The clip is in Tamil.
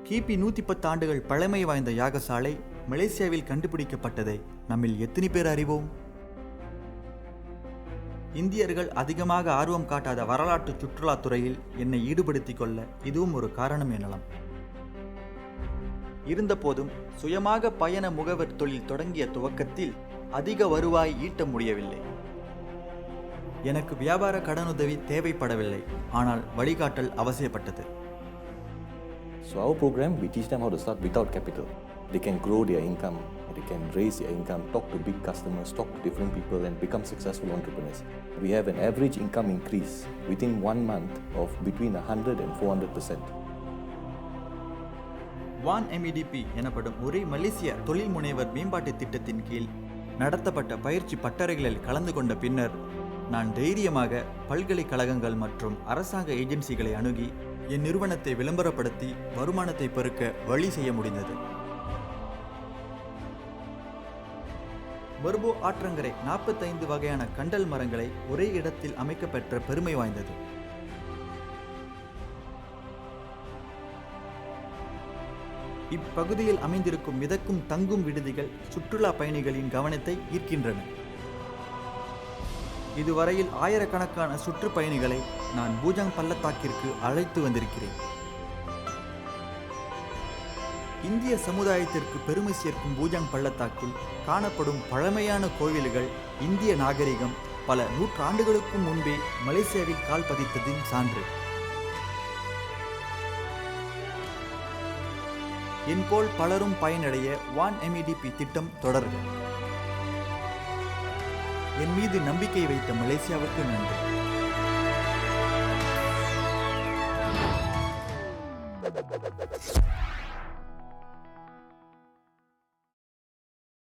கிபி 110 ஆண்டுகள் பழமை வாய்ந்த யாகசாலை மலேசியாவில் கண்டுபிடிக்கப்பட்டதை நம்மில் எத்தனை பேர் அறிவோம்? இந்தியர்கள் அதிகமாக ஆர்வம் காட்டாத வரலாற்று சுற்றுலாத்துறையில் என்னை ஈடுபடுத்திக் கொள்ள இதுவும் ஒரு காரணம் எனலாம். இருந்தபோதும் சுயமாக பயண முகவர் தொழில் தொடங்கிய துவக்கத்தில் அதிக வருவாய் ஈட்ட முடியவில்லை. எனக்கு வியாபார கடனுதவி தேவைப்படவில்லை, ஆனால் வழிகாட்டல் அவசியப்பட்டது. So our program, we teach them how to start without capital. They can grow their income, they can raise their income, talk to big customers, talk to different people and become successful entrepreneurs. We have an average income increase within 1 month of between 100 and 400%. Van MEDP எனப்படும் ஒரே மலேசிய தொழில் முனைவர் மேம்பாட்டு திட்டத்தின் கீழ் நடத்தப்பட்ட பயிற்சி பட்டறைகளில் கலந்து கொண்ட பின்னர் நான் தைரியமாக பல்கலைக்கழகங்கள் மற்றும் அரசாங்க ஏஜென்சிகளை அணுகி என் நிறுவனத்தை விளம்பரப்படுத்தி வருமானத்தை பெருக்க வழி செய்ய முடிந்தது. மர்போ ஆற்றங்கரை 45 வகையான கண்டல் மரங்களை ஒரே இடத்தில் அமைக்கப்பெற்ற பெருமை வாய்ந்தது. இப்பகுதியில் அமைந்திருக்கும் மிதக்கும் தங்கும் விடுதிகள் சுற்றுலா பயணிகளின் கவனத்தை ஈர்க்கின்றன. இதுவரையில் ஆயிரக்கணக்கான சுற்றுப்பயணிகளை நான் பூஜாங் பள்ளத்தாக்கிற்கு அழைத்து வந்திருக்கிறேன். இந்திய சமுதாயத்திற்கு பெருமை சேர்க்கும் பூஜாங் பள்ளத்தாக்கில் காணப்படும் பழமையான கோவில்கள் இந்திய நாகரிகம் பல நூற்றாண்டுகளுக்கும் முன்பே மலேசியாவில் கால் பதித்ததின் சான்று. என்போல் பலரும் பயனடைய வான் MEDP திட்டம் தொடர்க. என் மீது நம்பிக்கை வைத்த மலேசியாவுக்கு நன்றி.